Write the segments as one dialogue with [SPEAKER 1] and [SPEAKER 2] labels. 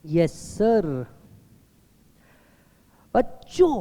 [SPEAKER 1] Yes sir. बच्चों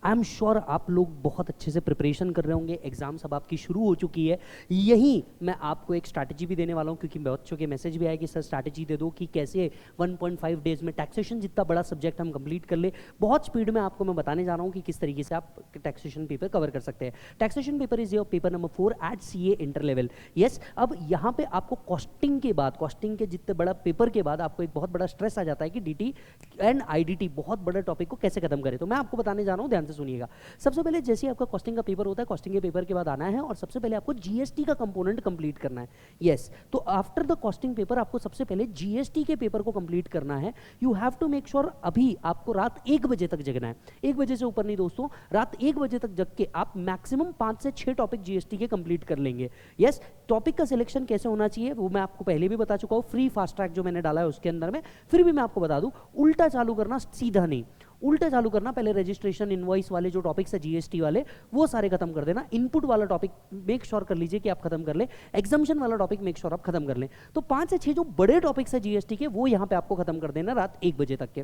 [SPEAKER 1] I am sure आप लोग बहुत अच्छे से प्रिपरेशन कर रहे होंगे, एग्जाम्स अब आपकी शुरू हो चुकी है। यहीं मैं आपको एक स्ट्रैटेजी भी देने वाला हूँ, क्योंकि बच्चों के मैसेज भी आए कि सर स्ट्रैटेजी दे दो कि कैसे 1.5 डेज में टैक्सेशन जितना बड़ा सब्जेक्ट हम कंप्लीट कर ले। बहुत स्पीड में आपको मैं बताने जा रहा हूँ कि किस तरीके से आप टैक्सेशन पेपर कवर कर सकते हैं। Taxation paper is your paper number 4 at CA inter level. Yes, अब यहाँ पे आपको कॉस्टिंग के बाद, कॉस्टिंग के जितने बड़ा पेपर के बाद आपको एक बहुत बड़ा स्ट्रेस आ जाता है कि DT एंड IDT बहुत बड़ा टॉपिक को कैसे खत्म करें। तो मैं आपको बताने जा रहा हूँ, ध्यान से सुनिएगा। सबसे पहले जैसे आपका कॉस्टिंग का पेपर होता है, कॉस्टिंग के पेपर के बाद आना है और सबसे पहले आपको GST का कंपोनेंट कंप्लीट करना है। यस, तो आफ्टर द कॉस्टिंग पेपर आपको सबसे पहले GST के पेपर को कंप्लीट करना है। You have to make sure अभी आपको रात 1 बजे तक जगना है। 1 बजे से ऊपर नहीं दोस्तों, रात 1 बजे तक जग के आप मैक्सिमम 5 से 6 टॉपिक GST के कंप्लीट कर लेंगे। यस, टॉपिक का सिलेक्शन कैसे होना चाहिए वो मैं आपको पहले भी बता चुका हूँ, फ्री फास्ट ट्रैक जो मैंने डाला है उसके अंदर में। फिर भी मैं आपको बता दूं, उल्टा चालू करना, सीधा नहीं, उल्टा चालू करना। पहले रजिस्ट्रेशन इनवॉइस वाले जो टॉपिक्स है GST वाले, वो सारे खत्म कर देना। इनपुट वाला टॉपिक मेक श्योर कर लीजिए कि आप खत्म कर लें। एग्जाम्शन वाला टॉपिक मेक श्योर आप खत्म कर लें। तो 5 से 6 जो बड़े टॉपिक्स है GST के, वो यहाँ पे आपको खत्म कर देना रात 1 बजे तक के।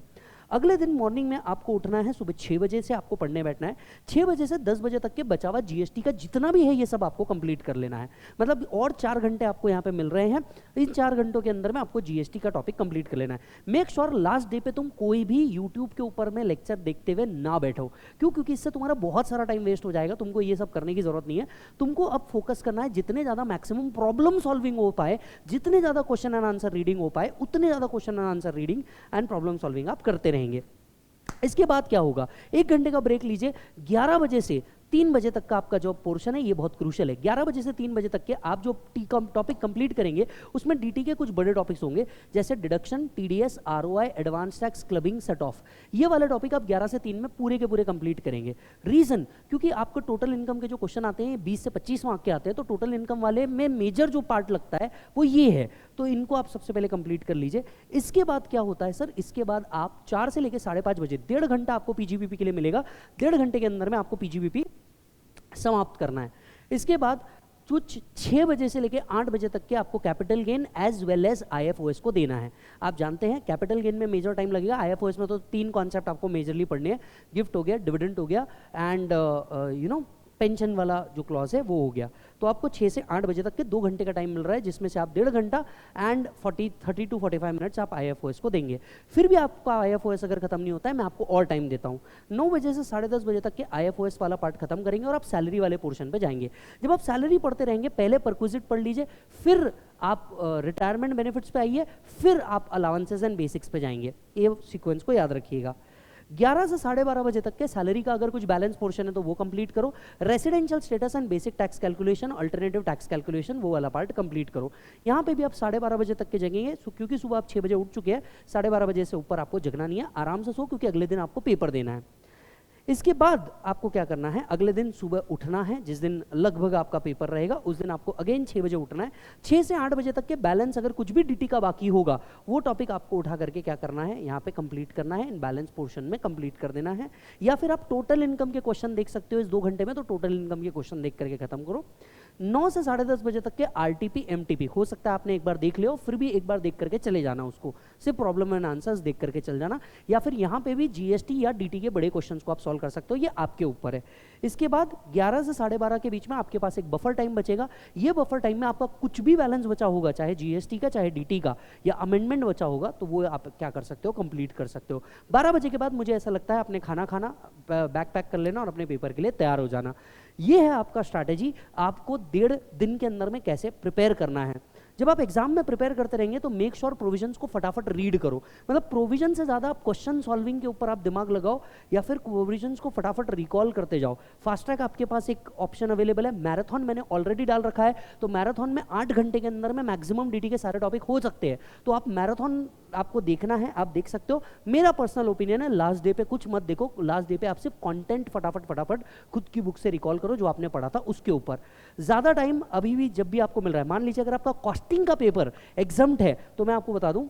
[SPEAKER 1] अगले दिन मॉर्निंग में आपको उठना है, सुबह 6 बजे से आपको पढ़ने बैठना है। 6 बजे से 10 बजे तक के बचा हुआ GST का जितना भी है ये सब आपको कंप्लीट कर लेना है। मतलब और 4 घंटे आपको यहाँ पे मिल रहे हैं। इन 4 घंटों के अंदर में आपको GST का टॉपिक कंप्लीट कर लेना है। मेक श्योर लास्ट डे पे तुम कोई भी यूट्यूब के ऊपर में लेक्चर देखते हुए ना बैठो। क्यों? क्योंकि इससे तुम्हारा बहुत सारा टाइम वेस्ट हो जाएगा। तुमको ये सब करने की जरूरत नहीं है। तुमको अब फोकस करना है जितने ज्यादा मैक्सिमम प्रॉब्लम सॉल्विंग हो पाए, जितने ज्यादा क्वेश्चन एंड आंसर रीडिंग हो पाए, उतने ज्यादा question and answer reading and problem solving आप करते रहेंगे। इसके बाद क्या होगा, 1 घंटे का ब्रेक लीजिए। 11 बजे से 3 बजे तक का आपका जो पोर्शन है ये बहुत क्रूशियल है। 11 बजे से 3 बजे तक के आप जो टॉपिक कंप्लीट करेंगे उसमें DT के कुछ बड़े टॉपिक्स होंगे, जैसे deduction, TDS, ROI, advance tax, clubbing, set of. ये वाले टॉपिक आप 11 से 3 में पूरे के पूरे कंप्लीट करेंगे। रीजन, क्योंकि आपको टोटल इनकम के जो क्वेश्चन आते हैं 20 से 25 मार्क के आते हैं, तो टोटल इनकम वाले में मेजर जो पार्ट लगता है वो ये है। तो इनको आप सबसे पहले कंप्लीट कर लीजिए। इसके बाद क्या होता है सर, इसके बाद आप 4 से लेकर 5:30 बजे 1.5 घंटा आपको PGBP के लिए मिलेगा। 1.5 घंटे के अंदर में आपको PGBP समाप्त करना है। इसके बाद कुछ 6 बजे से लेके 8 बजे तक के आपको capital gain as well as IFOS को देना है। आप जानते हैं कैपिटल गेन में मेजर टाइम लगेगा, IFOS में तो 3 कॉन्सेप्ट आपको मेजरली पढ़ने हैं। गिफ्ट हो गया, डिविडेंड हो गया एंड पेंशन वाला जो क्लॉज है वो हो गया। तो आपको 6 से 8 बजे तक के 2 घंटे का टाइम मिल रहा है, जिसमें से आप 1.5 घंटा एंड 30 to 45 मिनट्स आप IFOS को देंगे। फिर भी आपका IFOS अगर खत्म नहीं होता है, मैं आपको और टाइम देता हूँ। 9 बजे से 10:30 बजे तक के IFOS वाला पार्ट खत्म करेंगे और आप सैलरी वाले पोर्शन पे जाएंगे। जब आप सैलरी पढ़ते रहेंगे, पहले परक्विजिट पढ़ लीजिए, फिर आप रिटायरमेंट बेनिफिट्स पे आइए, फिर आप अलाउंसेस एंड बेसिक्स पे जाएंगे। ये सीक्वेंस को याद रखिएगा। 11 से 12:30 बजे तक के सैलरी का अगर कुछ बैलेंस पोर्शन है तो वो कंप्लीट करो। Residential status and basic tax calculation, alternative tax calculation, वो वाला पार्ट कंप्लीट करो। यहाँ पे भी आप 12:30 बजे तक के जगेंगे, क्योंकि सुबह आप 6 बजे उठ चुके हैं। 12:30 बजे से ऊपर आपको जगना नहीं है, आराम से सो, क्योंकि अगले दिन आपको पेपर देना है। इसके बाद आपको क्या करना है, अगले दिन सुबह उठना है, जिस दिन लगभग आपका पेपर रहेगा उस दिन आपको अगेन 6 बजे उठना है। 6 से 8 बजे तक के बैलेंस अगर कुछ भी DT का बाकी होगा वो टॉपिक आपको उठा करके क्या करना है, यहाँ पे कंप्लीट करना है, इन बैलेंस पोर्शन में कंप्लीट कर देना है। या फिर आप टोटल इनकम के क्वेश्चन देख सकते हो इस 2 घंटे में, तो टोटल इनकम के क्वेश्चन देख करके खत्म करो। 9 से 10:30 बजे तक के RTP MTP हो सकता है आपने एक बार देख लियो, फिर भी एक बार देख करके चले जाना, उसको सिर्फ प्रॉब्लम एंड आंसर्स देख करके चल जाना। या फिर यहाँ पे भी GST या DT के बड़े क्वेश्चंस को आप सॉल्व कर सकते हो, ये आपके ऊपर है। इसके बाद 11 से 12:30 के बीच में आपके पास एक बफर टाइम बचेगा। ये बफर टाइम में आपका कुछ भी बैलेंस बचा होगा, चाहे GST का, चाहे DT का, या अमेंडमेंट बचा होगा, तो वो आप क्या कर सकते हो, कंप्लीट कर सकते हो। 12 बजे के बाद मुझे ऐसा लगता है आपने खाना खाना, बैग पैक कर लेना और अपने पेपर के लिए तैयार हो जाना। ये है आपका स्ट्रैटेजी, आपको 1.5 दिन के अंदर में कैसे प्रिपेयर करना है। जब आप एग्जाम में प्रिपेयर करते रहेंगे तो मेक श्योर प्रोविजंस को फटाफट रीड करो। मतलब प्रोविजन से ज़्यादा आप क्वेश्चन सॉल्विंग के ऊपर आप दिमाग लगाओ, या फिर प्रोविजंस को फटाफट रिकॉल करते जाओ। फास्ट ट्रैक आपके पास एक ऑप्शन अवेलेबल है, मैराथन मैंने ऑलरेडी डाल रखा है, तो मैराथन में 8 घंटे के अंदर में मैक्सिमम DT के सारे टॉपिक हो सकते हैं। तो आप मैराथन आपको देखना है, आप देख सकते हो। मेरा पर्सनल ओपिनियन है, लास्ट डे पे कुछ मत देखो, लास्ट डे पे आप सिर्फ कंटेंट फटाफट खुद की बुक से रिकॉल करो जो आपने पढ़ा था उसके ऊपर। ज़्यादा टाइम अभी भी जब भी आपको मिल रहा है, मान लीजिए अगर आपका कॉस्टिंग का पेपर एग्जाम्ड है, तो मैं आपको बता दूं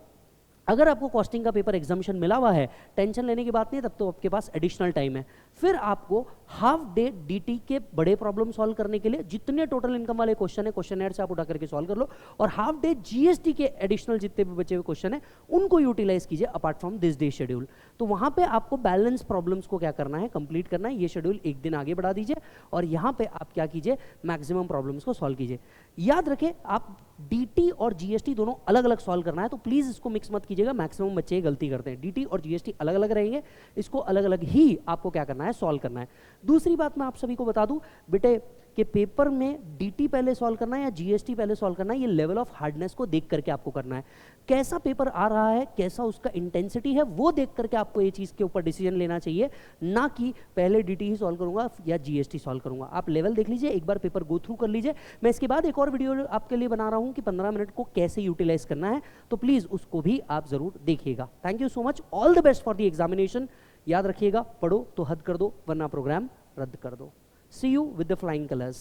[SPEAKER 1] अगर आपको कॉस्टिंग का पेपर एग्जामिशन मिला हुआ है, टेंशन लेने की बात नहीं, तब तो आपके पास एडिशनल टाइम है। फिर आपको हाफ डे डीटी के बड़े प्रॉब्लम सॉल्व करने के लिए जितने टोटल इनकम वाले क्वेश्चन है क्वेश्चनर से आप उठा करके सॉल्व कर लो, और हाफ डे जीएसटी के एडिशनल जितने भी बचे हुए क्वेश्चन है उनको यूटिलाइज कीजिए apart from this day schedule. तो वहां पे आपको बैलेंस प्रॉब्लम्स को क्या करना है, कंप्लीट करना है। ये शेड्यूल एक दिन आगे बढ़ा दीजिए और यहाँ पे आप क्या कीजिए, मैक्सिमम प्रॉब्लम्स को सॉल्व कीजिए। याद रखें आप डीटी और जीएसटी दोनों अलग अलग सॉल्व करना है, तो प्लीज इसको मिक्स मत कीजिएगा, मैक्सिमम बच्चे ये गलती करते हैं। डीटी और जीएसटी अलग अलग रहेंगे, इसको अलग अलग ही आपको क्या करना है, सॉल्व करना है। दूसरी बात मैं आप सभी को बता दूं बेटे कि पेपर में डीटी पहले सॉल्व करना है या जीएसटी पहले सॉल्व करना है, ये लेवल ऑफ हार्डनेस को देख करके आपको करना है। कैसा पेपर आ रहा है, कैसा उसका इंटेंसिटी है, वो देख करके आपको ये चीज़ के ऊपर डिसीजन लेना चाहिए, ना कि पहले डीटी ही सॉल्व करूंगा या जीएसटी सॉल्व करूंगा। आप लेवल देख लीजिए, एक बार पेपर गो थ्रू कर लीजिए। मैं इसके बाद एक और वीडियो आपके लिए बना रहा हूँ कि 15 मिनट को कैसे यूटिलाइज करना है, तो प्लीज़ उसको भी आप ज़रूर देखिएगा। Thank you so much, all the best for the examination. याद रखिएगा, पढ़ो तो हद कर दो वरना प्रोग्राम रद्द कर दो। See you with the flying colours.